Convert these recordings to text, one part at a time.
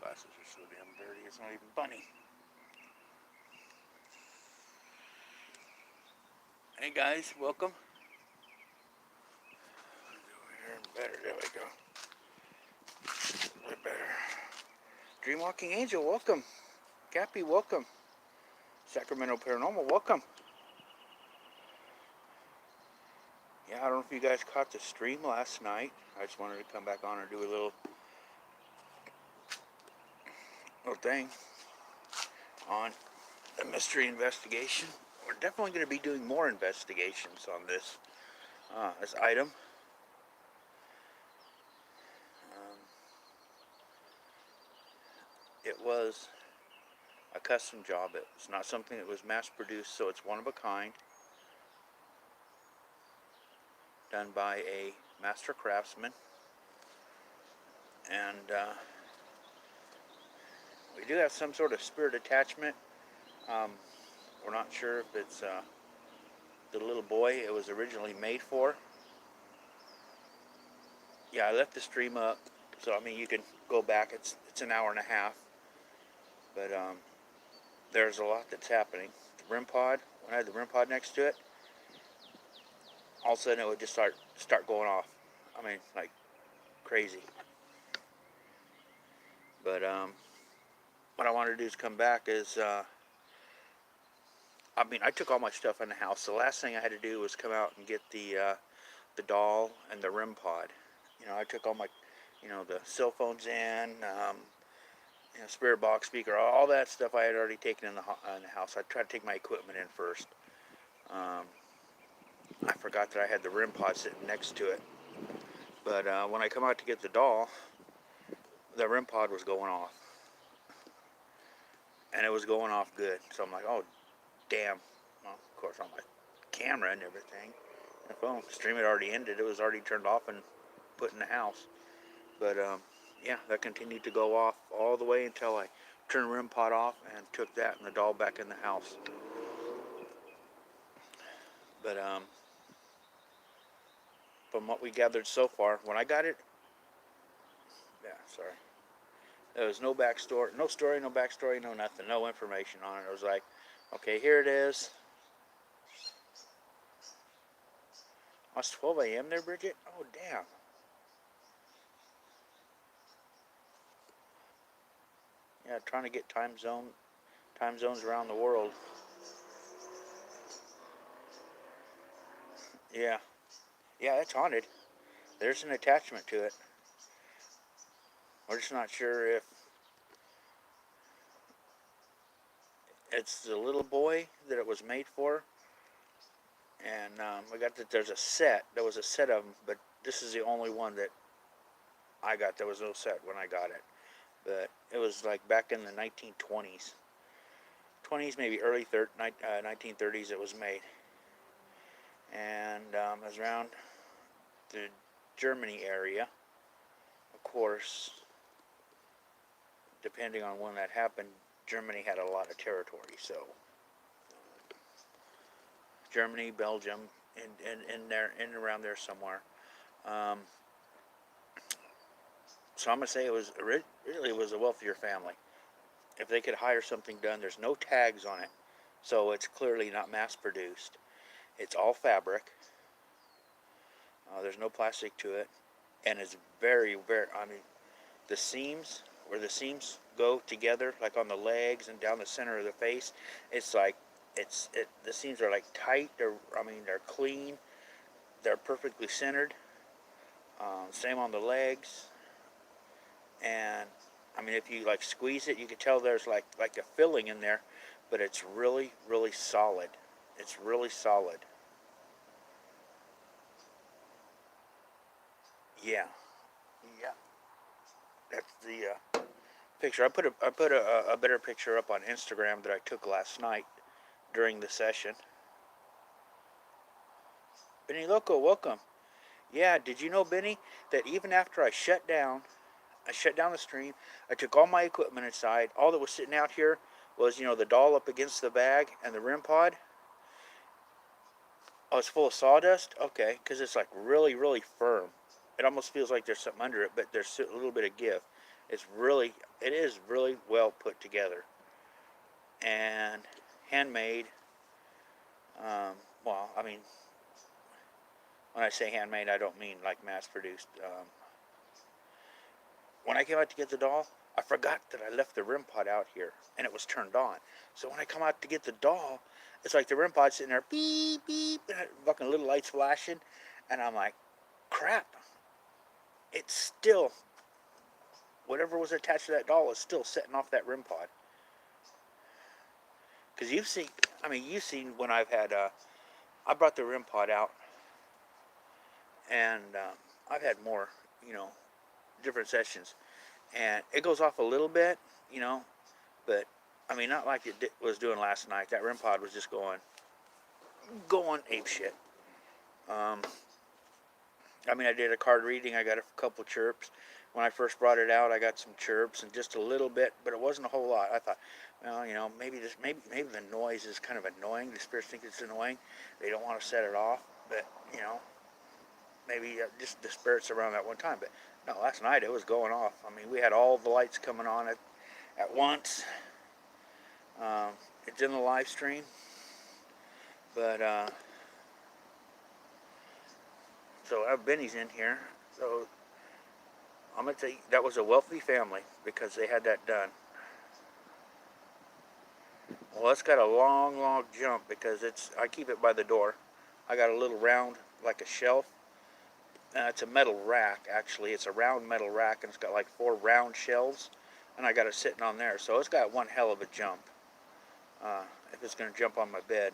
glasses are so damn dirty, it's not even funny. Hey guys, welcome. Better, there we go. A bit better. Dreamwalking Angel, welcome. Cappy, welcome. Sacramento Paranormal, welcome. Yeah, I don't know if you guys caught the stream last night. I just wanted to come back on and do a little thing on the mystery investigation. We're definitely going to be doing more investigations on this item. It was a custom job. It's not something that was mass produced, so it's one of a kind, done by a master craftsman. And we do have some sort of spirit attachment. We're not sure if it's the little boy it was originally made for. Yeah, I left the stream up, so I mean you can go back. It's an hour and a half, but there's a lot that's happening. The REM pod, when I had the REM pod next to it, all of a sudden it would just start going off. I mean, like crazy. But what I wanted to do is come back is, I mean, I took all my stuff in the house. The last thing I had to do was come out and get the doll and the REM pod. You know, I took all my, the cell phones in, spirit box speaker, all that stuff I had already taken in the house. I tried to take my equipment in first. I forgot that I had the REM pod sitting next to it. But when I come out to get the doll, the REM pod was going off. And it was going off good. So I'm like, oh, damn. Well, of course, on my camera and everything. The phone stream had already ended. It was already turned off and put in the house. But, yeah, that continued to go off all the way until I turned the REM pod off and took that and the doll back in the house. But, from what we gathered so far, when I got it, yeah, sorry. There was no backstory, no story, no backstory, no nothing, no information on it. It was like, okay, here it is. Oh, it's 12 a.m. there, Bridget? Oh, damn. Yeah, trying to get time zones around the world. Yeah. Yeah, it's haunted. There's an attachment to it. We're just not sure if it's the little boy that it was made for. And we got that there's a set. There was a set of them, but this is the only one that I got. There was no set when I got it. But it was like back in the 1920s. 20s, maybe early 1930s it was made. And it was around the Germany area. Of course, depending on when that happened, Germany had a lot of territory. So Germany, Belgium, in around there somewhere. So I'm gonna say it was really was a wealthier family. If they could hire something done, there's no tags on it, so it's clearly not mass produced. It's all fabric. There's no plastic to it, and it's very, very. I mean, the seams where the seams go together, like on the legs and down the center of the face, it's like the seams are like tight. They're clean. They're perfectly centered. Same on the legs, and I mean, if you like squeeze it, you can tell there's like a filling in there, but it's really, really solid. It's really solid. Yeah, yeah. That's the picture. I put a better picture up on Instagram that I took last night during the session. Benny Loco, welcome. Yeah, did you know, Benny, that even after I shut down the stream, I took all my equipment inside. All that was sitting out here was, the doll up against the bag and the REM pod. Oh, it's full of sawdust? Okay, because it's like really, really firm. It almost feels like there's something under it, but there's a little bit of give. It is really well put together and handmade. Um, well, I mean, when I say handmade, I don't mean like mass produced. When I came out to get the doll, I forgot that I left the REM pod out here and it was turned on. So when I come out to get the doll, it's like the REM pod's sitting there, beep, beep, and fucking little lights flashing. And I'm like, crap, it's still, whatever was attached to that doll is still setting off that REM pod. Because you've seen when I brought the REM pod out and I've had more, you know, different sessions. And it goes off a little bit, you know, but I mean, not like it was doing last night. That REM pod was just going ape shit. Um, I mean, I did a card reading. I got a couple chirps. When I first brought it out, I got some chirps and just a little bit, but it wasn't a whole lot. I thought, well, you know, maybe the noise is kind of annoying. The spirits think it's annoying. They don't want to set it off, but you know, maybe just the spirits around that one time. But no, last night it was going off. I mean, we had all the lights coming on at once. Um, it's in the live stream, but so Benny's in here. So I'm gonna tell you that was a wealthy family because they had that done. Well, it's got a long, long jump because I keep it by the door. I got a little round like a shelf. It's a metal rack actually. It's a round metal rack and it's got like 4 round shelves, and I got it sitting on there. So it's got one hell of a jump. If it's gonna jump on my bed.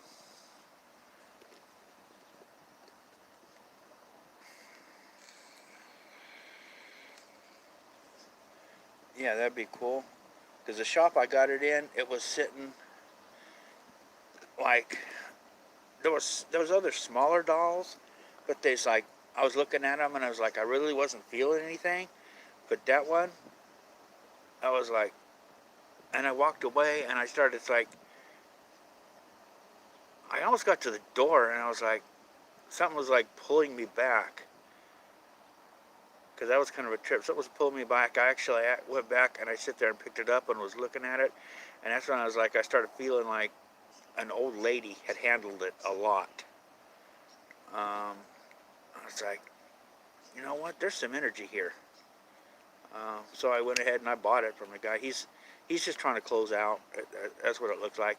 Yeah, that'd be cool. Because the shop I got it in, it was sitting like there was other smaller dolls, but there's like I was looking at them and I was like I really wasn't feeling anything. But that one, I was like, and I walked away and I started like I almost got to the door and I was like something was like pulling me back because that was kind of a trip. Something was pulling me back. I went back and I sit there and picked it up and was looking at it, and that's when I was like I started feeling like an old lady had handled it a lot. I was like, you know what? There's some energy here. So I went ahead and I bought it from the guy. He's just trying to close out. That's what it looked like.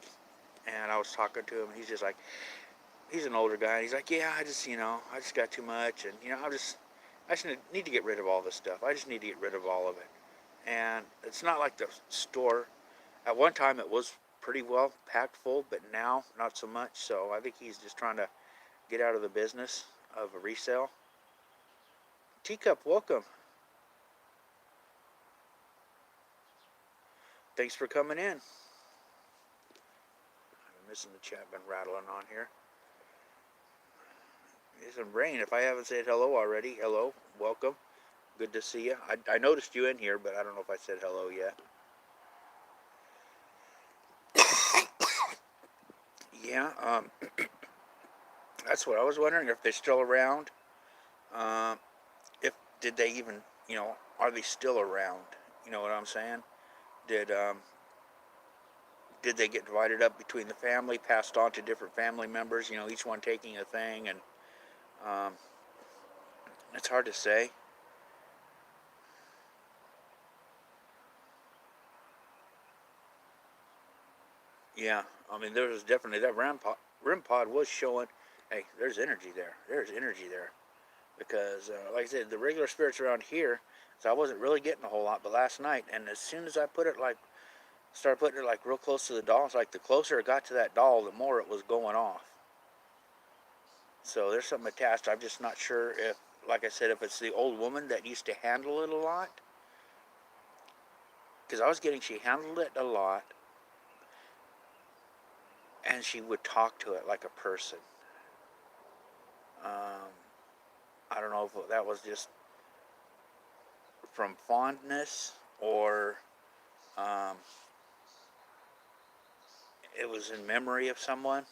And I was talking to him, and he's just like, he's an older guy. And he's like, yeah, I just got too much, and I just need to get rid of all this stuff. I just need to get rid of all of it. And it's not like the store. At one time, it was pretty well packed full, but now not so much. So I think he's just trying to get out of the business of a resale. Teacup, welcome. Thanks for coming in. I'm missing the chat, been rattling on here. It's some rain. If I haven't said hello already, hello, welcome. Good to see you. I noticed you in here, but I don't know if I said hello yet. Yeah, that's what I was wondering if they're still around. Um, if did they even, are they still around? You know what I'm saying? Did um, did they get divided up between the family, passed on to different family members? Each one taking a thing, and um, it's hard to say. Yeah, I mean, there was definitely that REM pod was showing. Hey, there's energy there. There's energy there because, like I said, the regular spirits around here, so I wasn't really getting a whole lot. But last night, and as soon as I started putting it like real close to the doll, it's like the closer it got to that doll, the more it was going off. So there's something attached. I'm just not sure if, like I said, if it's the old woman that used to handle it a lot. Because I was getting she handled it a lot, and she would talk to it like a person. Um, I don't know if that was just from fondness or um, it was in memory of someone,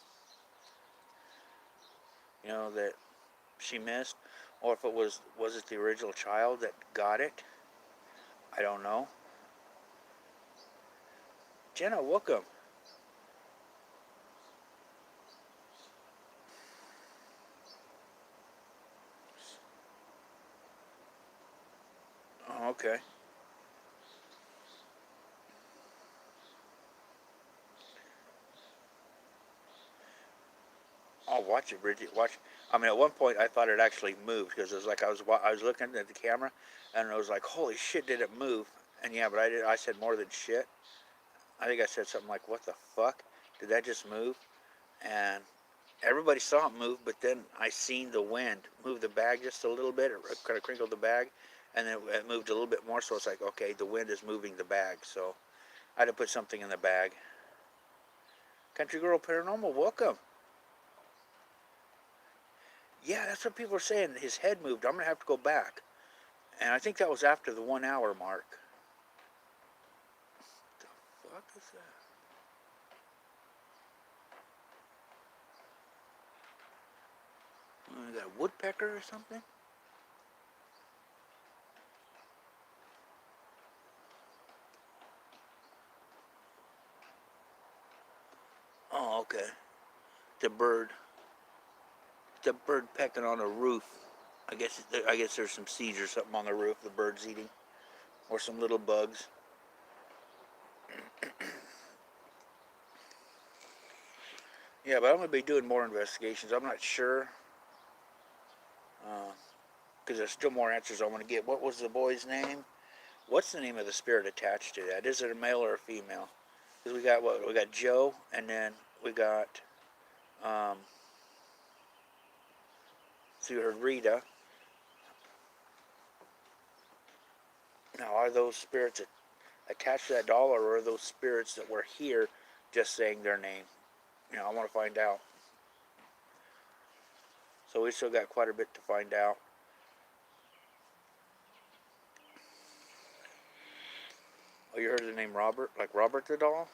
that she missed, or if it was it the original child that got it? I don't know. Jenna, welcome. Oh, okay. I'll watch it, Bridget. Watch. I mean, at one point I thought it actually moved because it was like I was looking at the camera, and it was like, holy shit, did it move? And yeah, but I said more than shit. I think I said something like, what the fuck? Did that just move? And everybody saw it move, but then I seen the wind move the bag just a little bit. It kind of crinkled the bag, and then it moved a little bit more. So it's like, okay, the wind is moving the bag. So I had to put something in the bag. Country Girl Paranormal, welcome. Yeah, that's what people are saying. His head moved. I'm gonna have to go back, and I think that was after the 1 hour mark. What the fuck is that? Is that woodpecker or something? Oh, okay. The bird. The bird pecking on a roof. I guess there's some seeds or something on the roof. The bird's eating, or some little bugs. Yeah, but I'm gonna be doing more investigations. I'm not sure because there's still more answers I want to get. What was the boy's name? What's the name of the spirit attached to that? Is it a male or a female? Because we got what? We got Joe, and then we got um, so you heard Rita. Now, are those spirits attached to that doll, or are those spirits that were here just saying their name? You know, I want to find out. So we still got quite a bit to find out. Oh, you heard the name Robert? Like Robert the doll?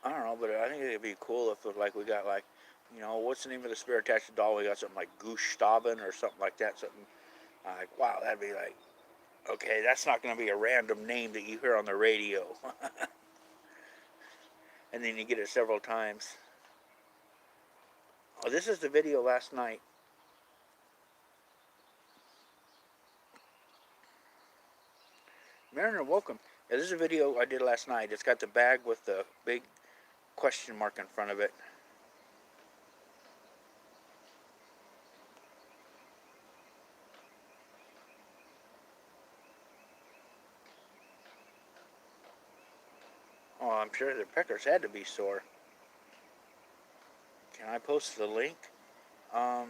I don't know, but I think it'd be cool if like we got like, you know, what's the name of the spirit attached to the doll? We got something like Gustaven or something like that. Something like, wow, that'd be like, okay, that's not going to be a random name that you hear on the radio. And then you get it several times. Oh, this is the video last night. Mariner, welcome. Yeah, this is a video I did last night. It's got the bag with the big question mark in front of it. Oh, I'm sure the peckers had to be sore. Can I post the link? Um,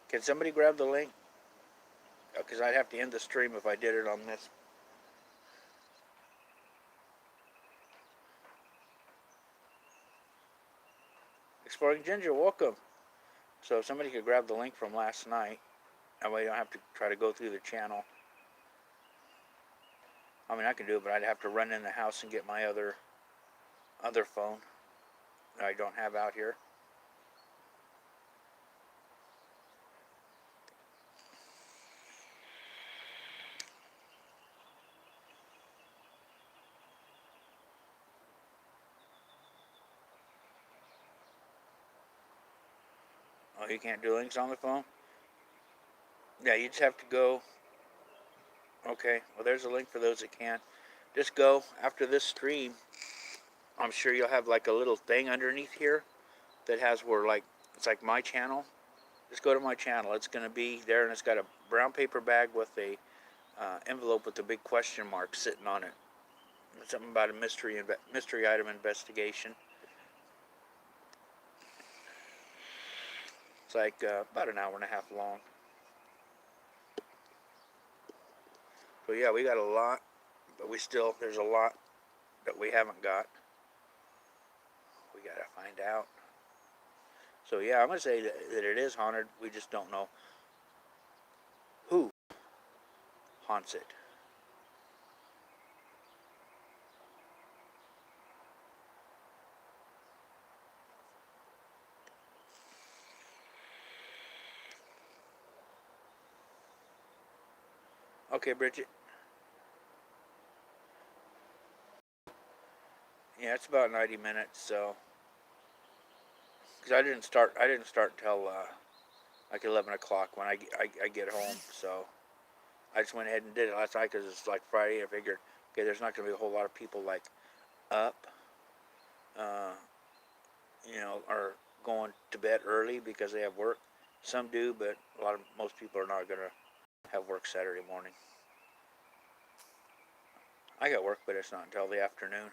can somebody grab the link? Because I'd have to end the stream if I did it on this. Exploring Ginger, welcome. So if somebody could grab the link from last night, that way you don't have to try to go through the channel. I mean, I can do it, but I'd have to run in the house and get my other phone that I don't have out here. Oh, you can't do links on the phone? Yeah, you just have to go. Okay, well, there's a link for those that can. Just go after this stream. I'm sure you'll have like a little thing underneath here that has where like it's like my channel. Just go to my channel. It's going to be there, and it's got a brown paper bag with a envelope with a big question mark sitting on it. Something about a mystery item investigation. It's like about an hour and a half long. So yeah, we got a lot, but there's a lot that we haven't got. We got to find out. So yeah, I'm gonna say that it is haunted. We just don't know who haunts it. Okay, Bridget. Yeah, it's about 90 minutes. So, because I didn't start until like 11 o'clock when I get home. So I just went ahead and did it last night because it's like Friday. I figured, okay, there's not going to be a whole lot of people like up, uh, or going to bed early because they have work. Some do, but most people are not going to have work Saturday morning. I got work, but it's not until the afternoon.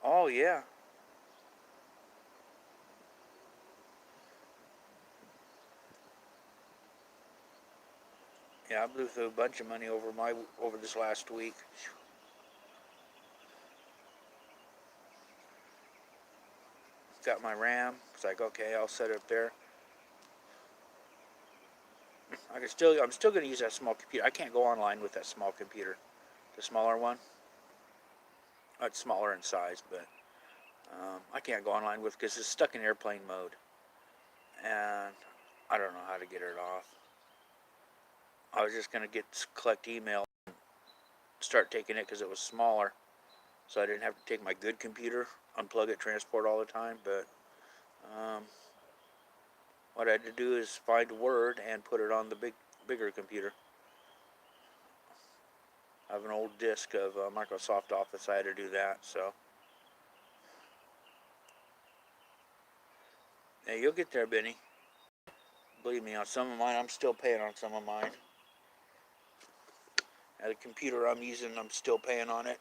Oh yeah, yeah. I blew through a bunch of money over this last week. Got my RAM. It's like, okay, I'll set it up there. I'm still going to use that small computer. I can't go online with that small computer. The smaller one. It's smaller in size, but I can't go online with because it's stuck in airplane mode, and I don't know how to get it off. I was just going to collect email, and start taking it because it was smaller, so I didn't have to take my good computer, unplug it, transport all the time. But um, what I had to do is find Word and put it on the bigger computer. I have an old disk of Microsoft Office. I had to do that. So yeah, you'll get there, Benny. Believe me, on some of mine, I'm still paying on some of mine. Now, the computer I'm using, I'm still paying on it.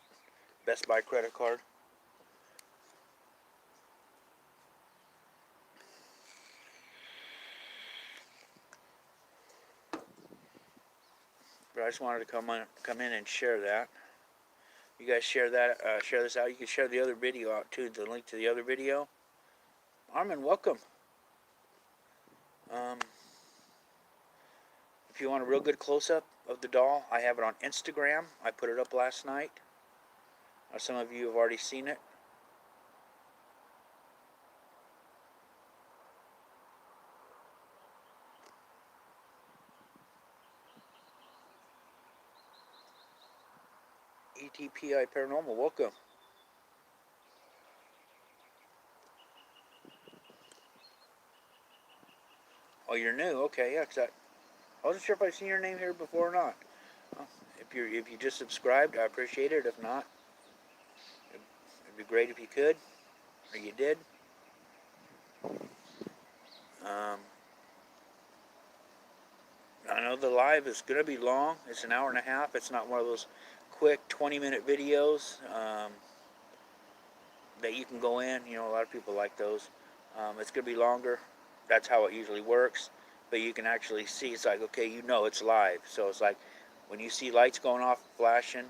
Best Buy credit card. But I just wanted to come in and share that. You guys share that, share this out. You can share the other video out too. The link to the other video. Armin, welcome. Um, if you want a real good close-up of the doll, I have it on Instagram. I put it up last night. Some of you have already seen it. ETPI Paranormal, welcome. Oh, you're new. Okay, yeah. Cause I wasn't sure if I've seen your name here before or not. Well, if you just subscribed, I appreciate it. If not, it'd be great if you could, or you did. Um, I know the live is going to be long. It's an hour and a half. It's not one of those quick 20-minute videos that you can go in. A lot of people like those. It's going to be longer. That's how it usually works. But you can actually see, it's like, okay, it's live. So it's like when you see lights going off, flashing,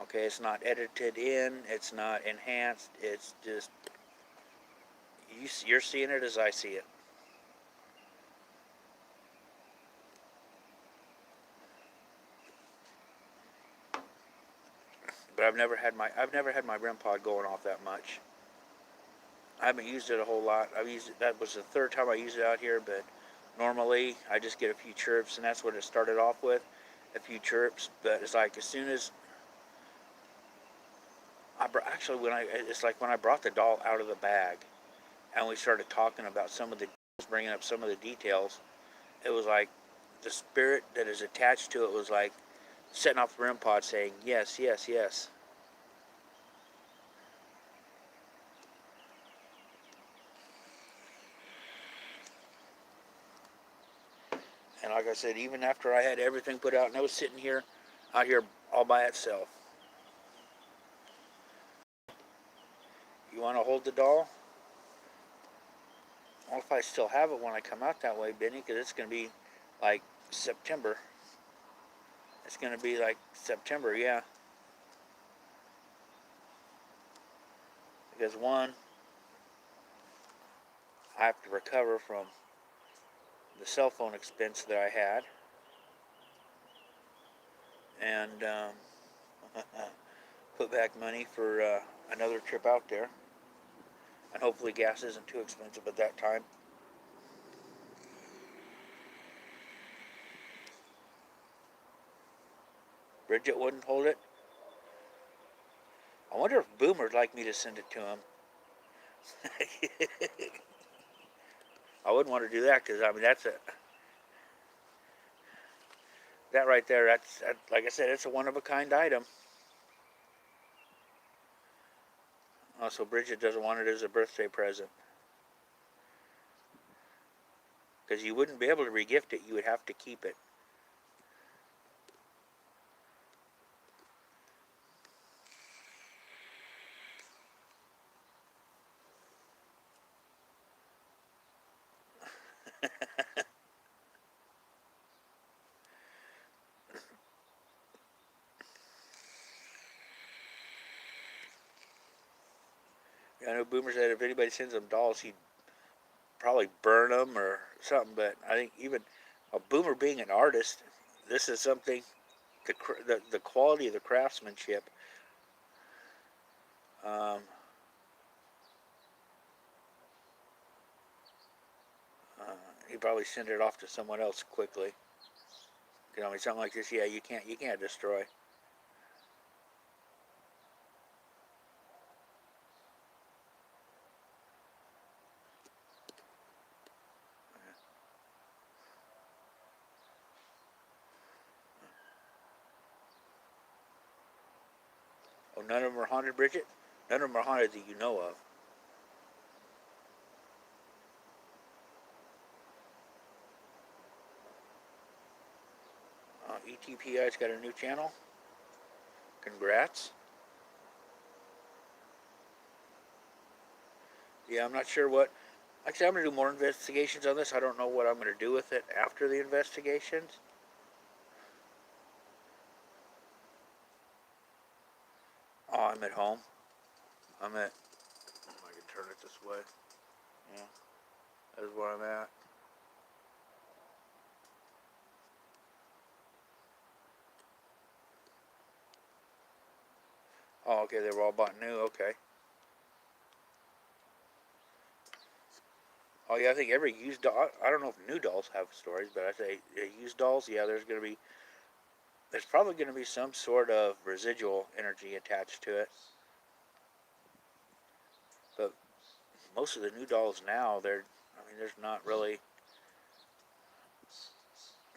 okay, it's not edited in, it's not enhanced, it's just, you're seeing it as I see it. But I've never had my REM pod going off that much. I haven't used it a whole lot. That was the third time I used it out here, but normally I just get a few chirps, and that's what it started off with, a few chirps. But it's like as soon as it's like when I brought the doll out of the bag, and we started talking about bringing up some of the details, it was like the spirit that is attached to it was like setting off the REM pod saying yes, yes, yes. And like I said, even after I had everything put out and it was sitting here, out here all by itself. You want to hold the doll? I don't know if I still have it when I come out that way, Benny, because it's going to be like September. It's going to be like September, yeah. Because one, I have to recover from the cell phone expense that I had. and put back money for another trip out there. And hopefully gas isn't too expensive at that time. Bridget wouldn't hold it. I wonder if Boomer'd like me to send it to him. I wouldn't want to do that because I mean that right there. That's like I said, it's a one of a kind item. Also, Bridget doesn't want it as a birthday present because you wouldn't be able to regift it. You would have to keep it. I know Boomer said if anybody sends him dolls, he'd probably burn them or something. But I think even a Boomer being an artist, this is something the quality of the craftsmanship. Um, he'd probably send it off to someone else quickly. You know, I mean, something like this, yeah, you can't destroy. Oh, none of them are haunted, Bridget. None of them are haunted that you know of. ETPI's got a new channel. Congrats. Yeah, I'm not sure what. Actually, I'm going to do more investigations on this. I don't know what I'm going to do with it after the investigations. Oh, I'm at home. I'm at. I can turn it this way. Yeah, that's where I'm at. Oh, okay, they were all bought new. Okay. Oh yeah, I think every used doll. I don't know if new dolls have stories, but I say used dolls. Yeah, there's probably going to be some sort of residual energy attached to it. But most of the new dolls now, I mean, there's not really,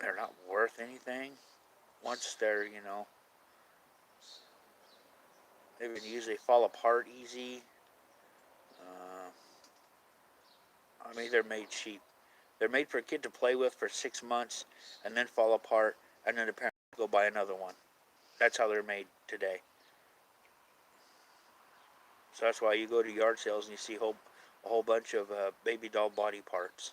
they're not worth anything. Once they're, they've been used, they fall apart easy. Uh, I mean, they're made cheap. They're made for a kid to play with for 6 months and then fall apart, and then the parents go buy another one. That's how they're made today. So that's why you go to yard sales and you see a whole bunch of baby doll body parts.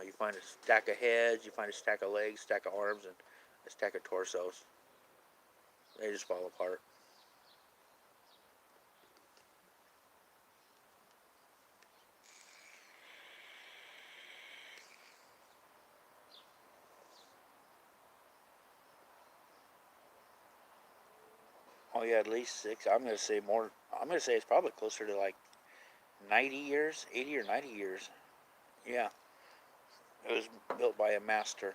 You find a stack of heads, you find a stack of legs, stack of arms, and a stack of torsos. They just fall apart. Oh yeah, at least 6. I'm gonna say more. I'm gonna say it's probably closer to like 90 years, 80 or 90 years. Yeah, it was built by a master.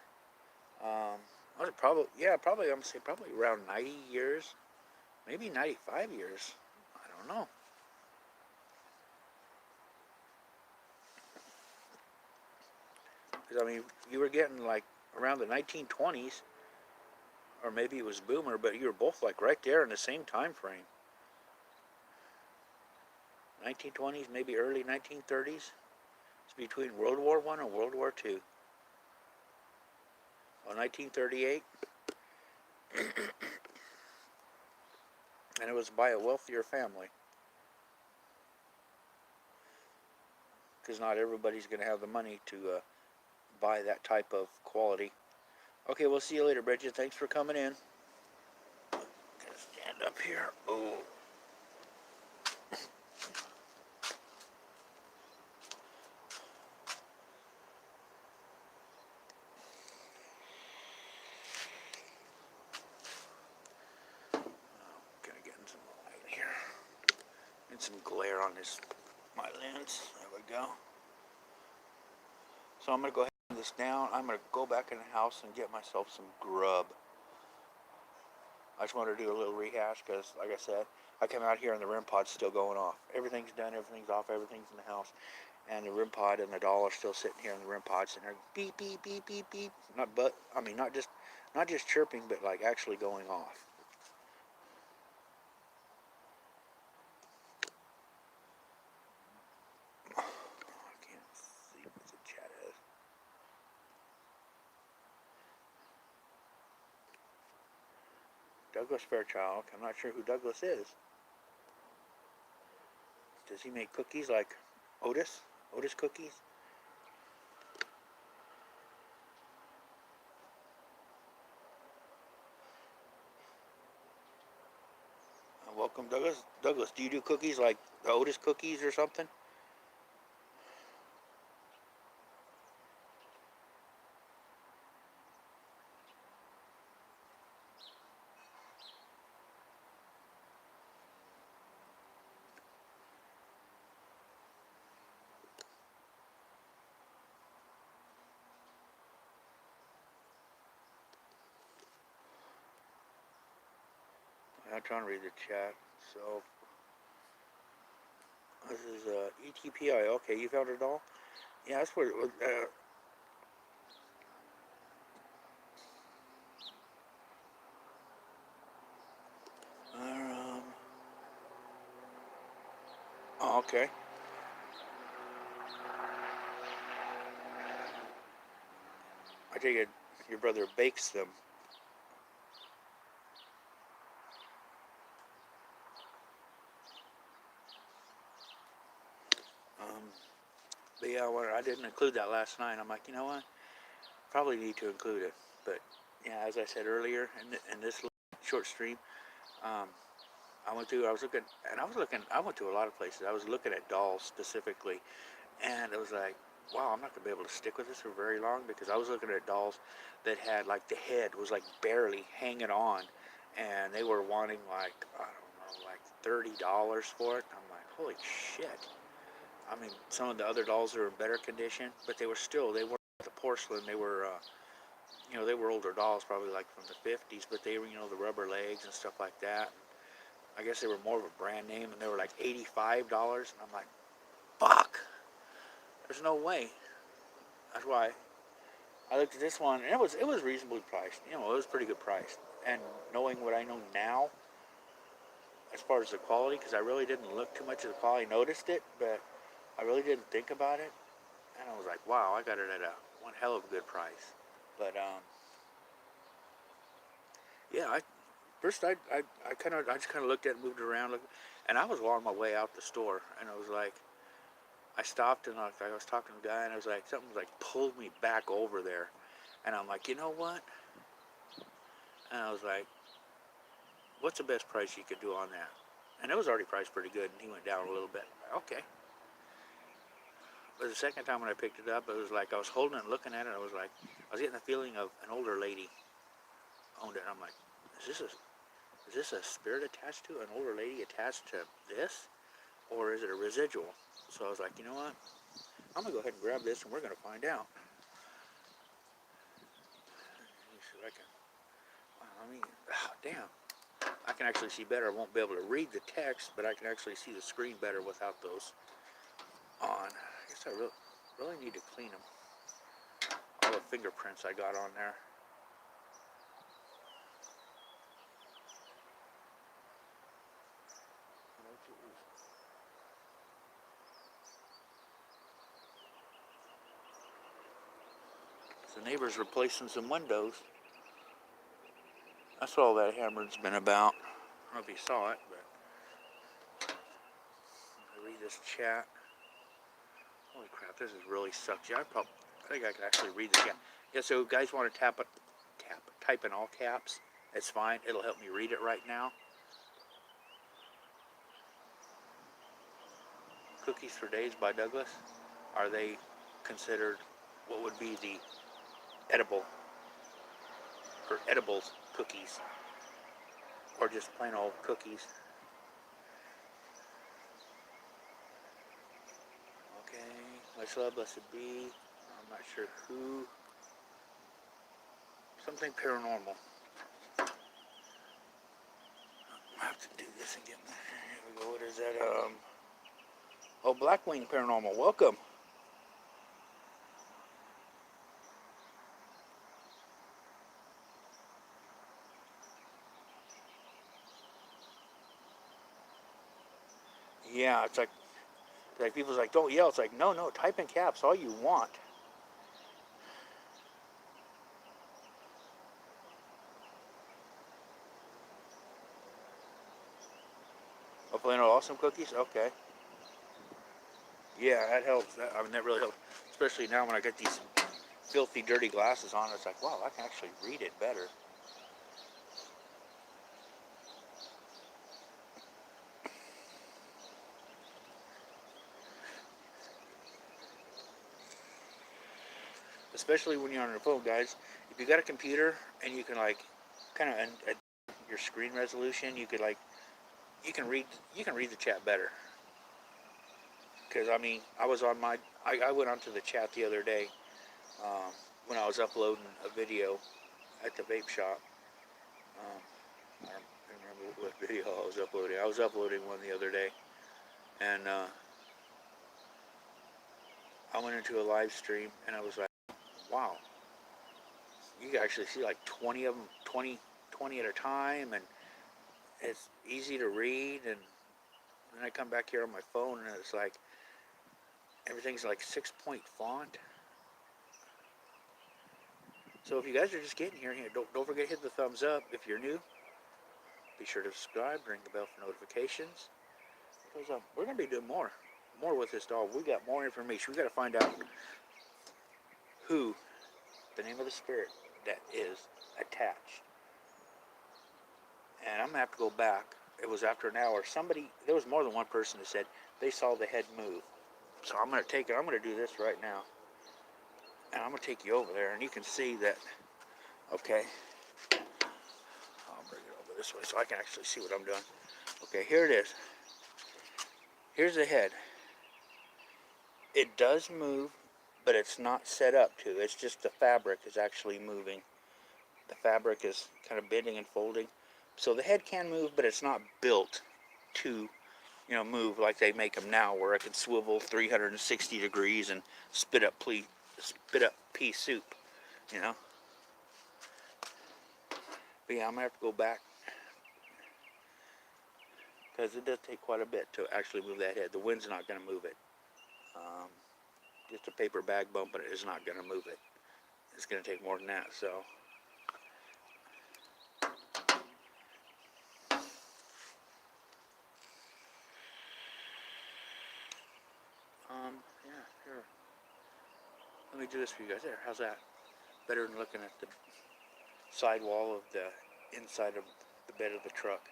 Was it probably? Yeah, probably. I'm gonna say probably around 90 years, maybe 95 years. I don't know. Because I mean, you were getting like around the 1920s, or maybe it was Boomer, but you were both like right there in the same time frame. 1920s, maybe early 1930s. It's between World War I and World War II. Well, 1938, and it was by a wealthier family. Because not everybody's going to have the money to buy that type of quality. Okay, we'll see you later, Bridget. Thanks for coming in. Gonna stand up here. Oh. some glare on my lens. There we go. So I'm going to go ahead and put this down. I'm going to go back in the house and get myself some grub. I just want to do a little rehash because, like I said, I came out here and the REM pod's still going off. Everything's done, everything's off, everything's in the house. And the REM pod and the doll are still sitting here, and the REM pod's sitting there beep, beep, beep, beep, beep. Not just chirping, but like actually going off. I can't see what the chat is. Douglas Fairchild. I'm not sure who Douglas is. Does he make cookies like Otis? Otis cookies? Welcome, Douglas. Douglas, do you do cookies like the Otis cookies or something? I'm trying to read the chat. So this is ETPI. Okay, you found a doll? Yeah, that's what it was. Oh, okay. I take it your brother bakes them. But yeah, I didn't include that last night. I'm like, you know what? Probably need to include it. But yeah, as I said earlier in this short stream, um, I went to a lot of places. I was looking at dolls specifically, and it was like, wow, I'm not gonna be able to stick with this for very long because I was looking at dolls that had like the head was like barely hanging on, and they were wanting like, I don't know, like $30 for it. I'm like, holy shit. I mean, some of the other dolls are in better condition, but they weren't the porcelain. They were, they were older dolls, probably like from the 50s, but they were, the rubber legs and stuff like that. I guess they were more of a brand name, and they were like $85, and I'm like, fuck, there's no way. That's why I looked at this one, and it was reasonably priced. It was pretty good price. And knowing what I know now, as far as the quality, because I really didn't look too much at the quality, I noticed it, but I really didn't think about it, and I was like, wow, I got it at one hell of a good price. But yeah, I just kind of looked at it, moved around, and I was on my way out the store, and I was like, I stopped and I was talking to the guy, and I was like, something like pulled me back over there, and I'm like, you know what? And I was like, what's the best price you could do on that? And it was already priced pretty good, and he went down a little bit. Okay. But the second time when I picked it up, it was like I was holding it and looking at it. I was getting the feeling of an older lady owned it. And I'm like, is this a spirit attached to it? An older lady attached to this? Or is it a residual? So I was like, you know what? I'm going to go ahead and grab this, and we're going to find out. Let me see if I can. Damn. I can actually see better. I won't be able to read the text, but I can actually see the screen better without those on. I guess I really need to clean them. All the fingerprints I got on there. The neighbor's replacing some windows. That's what all that hammering's been about. I don't know if you saw it, but I read this chat. Holy crap, this is really sucks. Yeah, I think I can actually read this chat. Yeah, so guys want to type in all caps, it's fine. It'll help me read it right now. Cookies for Days by Douglas. Are they considered what would be the edibles cookies, or just plain old cookies? Much love, blessed be. I'm not sure who. Something paranormal. I have to do this again. Here we go. What is that? Oh, Blackwing Paranormal. Welcome. Yeah, it's like people's like, don't yell. It's like, no, type in caps all you want. Oh, plain old awesome cookies? Okay. Yeah, that helps. That really helps. Especially now when I get these filthy, dirty glasses on. It's like, wow, I can actually read it better. Especially when you're on your phone, guys. If you got a computer and you can like kind of your screen resolution, you could like you can read the chat better. Because I mean, I went onto the chat the other day when I was uploading a video at the vape shop. I don't remember what video I was uploading. I was uploading one the other day, and I went into a live stream, and I was like, wow, you can actually see like 20 of them, 20 at a time, and it's easy to read. And then I come back here on my phone, and it's like everything's like 6-point font. So if you guys are just getting here, don't forget to hit the thumbs up. If you're new, be sure to subscribe, ring the bell for notifications. Because we're going to be doing more with this dog. We got more information. We got to find out who, the name of the spirit that is attached. And I'm going to have to go back. It was after an hour. There was more than one person that said they saw the head move. So I'm going to do this right now. And I'm going to take you over there. And you can see that, okay. I'll bring it over this way so I can actually see what I'm doing. Okay, here it is. Here's the head. It does move, but it's not set up to. It's just the fabric is actually moving. The fabric is kind of bending and folding. So the head can move, but it's not built to, move like they make them now, where it can swivel 360 degrees and spit up pea soup, you know. But yeah, I'm gonna have to go back because it does take quite a bit to actually move that head. The wind's not gonna move it. Just a paper bag bumping it is not gonna move it. It's gonna take more than that. So. Yeah, here. Let me do this for you guys. There, how's that? Better than looking at the sidewall of the inside of the bed of the truck.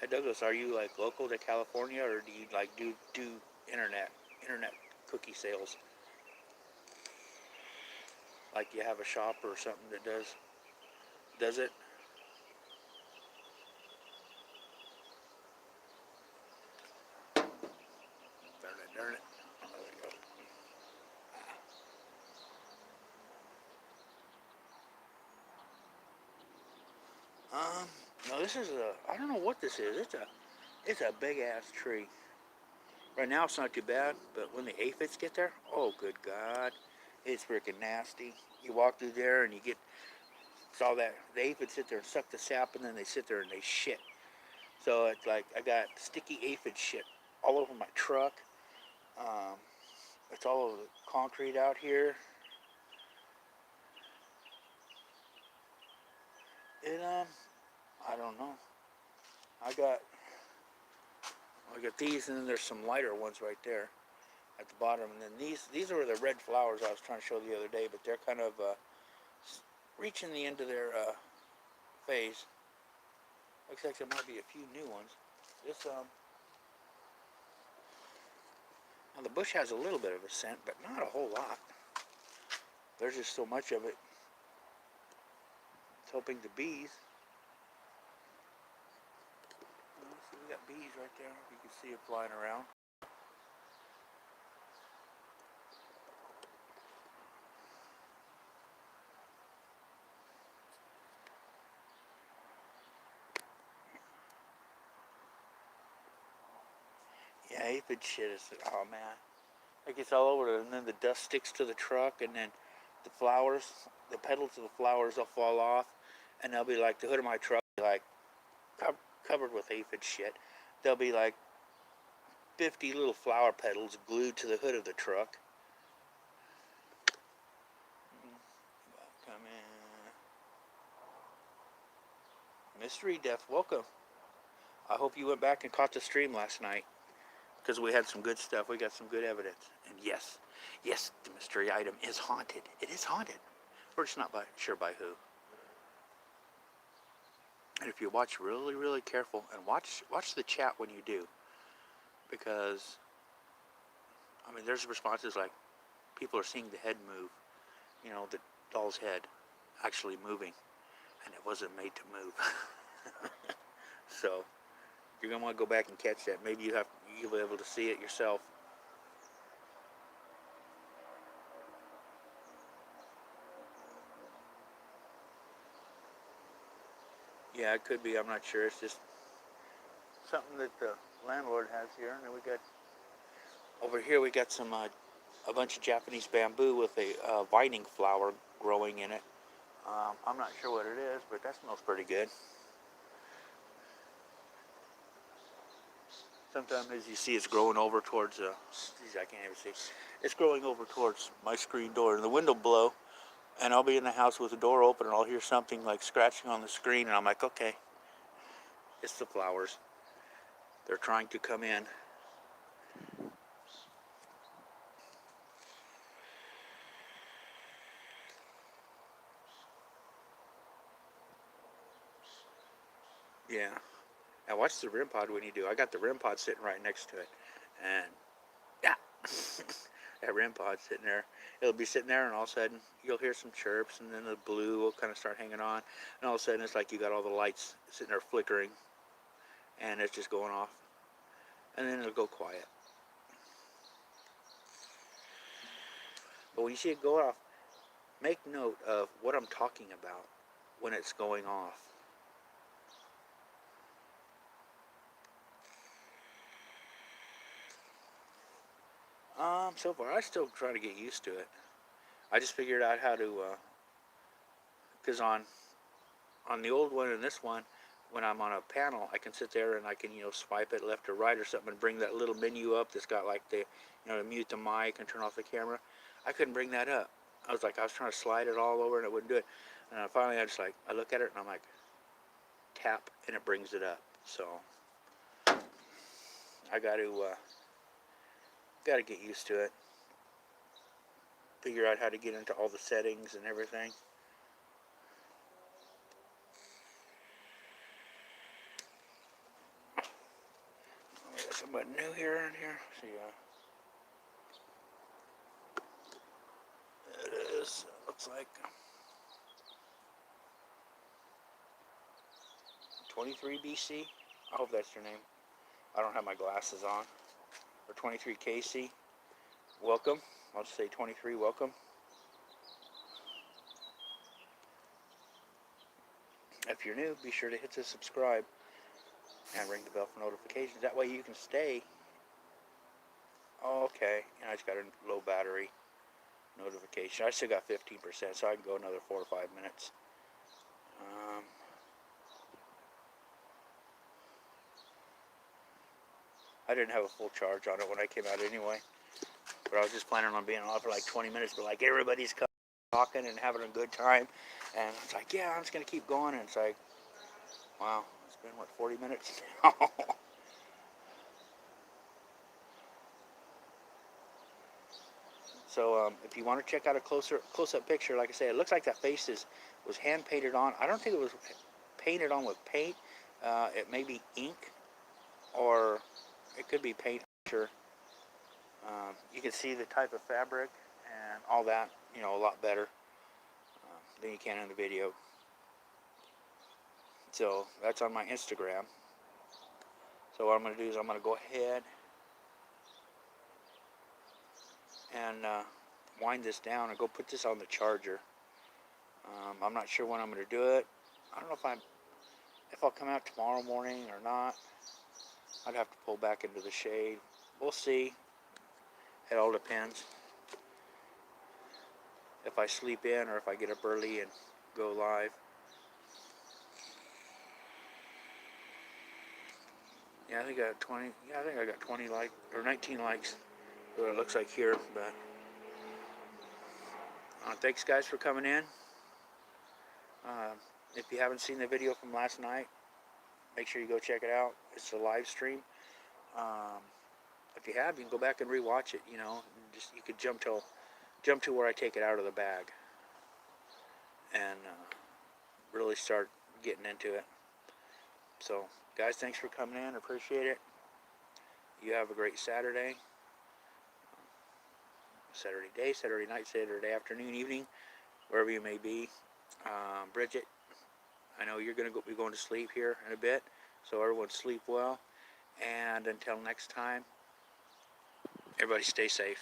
Hey Douglas, are you like local to California, or do you like do internet cookie sales? Like you have a shop or something that does it? Darn it. Oh, there we go. No, this is I don't know what this is. It's a big ass tree. Right now it's not too bad, but when the aphids get there, oh good God, it's freaking nasty. You walk through there and you get it's all that the aphids sit there and suck the sap, and then they sit there and they shit. So it's like I got sticky aphid shit all over my truck. Um, it's all over the concrete out here. And I don't know. I got these, and then there's some lighter ones right there at the bottom, and then these are the red flowers I was trying to show the other day, but they're kind of reaching the end of their phase. Looks like there might be a few new ones. This Well, the bush has a little bit of a scent, but not a whole lot. There's just so much of it. It's helping the bees. See, we got bees right there. You can see it flying around. Yeah, aphid shit is, oh man. It gets all over it, and then the dust sticks to the truck, and then the flowers, the petals of the flowers will fall off, and they'll be like, the hood of my truck will be like covered with aphid shit. There'll be like 50 little flower petals glued to the hood of the truck. Welcome in. Mystery Death, welcome. I hope you went back and caught the stream last night, because we had some good stuff. We got some good evidence. And yes, the mystery item is haunted. It is haunted. We're just not sure by who. And if you watch really, really careful, and watch the chat when you do, because, I mean, there's responses like, people are seeing the head move, you know, the doll's head actually moving, and it wasn't made to move. So, you're going to want to go back and catch that. Maybe you'll be able to see it yourself. Yeah, it could be. I'm not sure. It's just something that the landlord has here. And then we got, over here we got some, a bunch of Japanese bamboo with a vining flower growing in it. I'm not sure what it is, but that smells pretty good. Sometimes as you see, it's growing over towards, I can't even see. It's growing over towards my screen door, and the wind will blow, and I'll be in the house with the door open, and I'll hear something like scratching on the screen, and I'm like, okay, it's the flowers. They're trying to come in. Yeah. Now watch the REM pod when you do. I got the REM pod sitting right next to it, and yeah, that REM pod sitting there. It'll be sitting there, and all of a sudden you'll hear some chirps, and then the blue will kind of start hanging on, and all of a sudden it's like you got all the lights sitting there flickering, and it's just going off, and then it'll go quiet. But when you see it go off, make note of what I'm talking about when it's going off. So far, I'm still trying to get used to it. I just figured out how to, because on the old one and this one, when I'm on a panel, I can sit there and I can, swipe it left or right or something and bring that little menu up that's got like the, to mute the mic and turn off the camera. I couldn't bring that up. I was trying to slide it all over and it wouldn't do it. And finally I look at it and I'm like, tap, and it brings it up. So I got to get used to it. Figure out how to get into all the settings and everything. We got somebody new here in here. See, it is. Looks like 23 BC. I hope that's your name. I don't have my glasses on. Or 23 KC. Welcome. I'll just say 23. Welcome. If you're new, be sure to hit the subscribe and ring the bell for notifications. That way you can stay. Oh, okay. I just got a low battery notification. I still got 15%, so I can go another 4 or 5 minutes. I didn't have a full charge on it when I came out anyway, but I was just planning on being on for like 20 minutes, but like everybody's talking and having a good time, and it's like, yeah, I'm just going to keep going, and it's like, wow, it's been, 40 minutes now? So if you want to check out a close-up picture, like I say, it looks like that face was hand-painted on. I don't think it was painted on with paint. It may be ink, or it could be paint, sure. You can see the type of fabric and all that, you know, a lot better than you can in the video. So that's on my Instagram. So what I'm going to do is I'm going to go ahead and wind this down and go put this on the charger. I'm not sure when I'm going to do it. I don't know if I'll come out tomorrow morning or not. I'd have to pull back into the shade. We'll see. It all depends. If I sleep in or if I get up early and go live. Yeah, I think I got 20. Yeah, I think I got 20 likes or 19 likes. What it looks like here, but thanks guys for coming in. If you haven't seen the video from last night, make sure you go check it out. It's a live stream. If you have, you can go back and rewatch it. You know, just you could jump to where I take it out of the bag and really start getting into it. So, guys, thanks for coming in. Appreciate it. You have a great Saturday. Saturday day, Saturday night, Saturday afternoon, evening, wherever you may be. Bridget, I know you're going to be going to sleep here in a bit, so everyone sleep well. And until next time, everybody stay safe.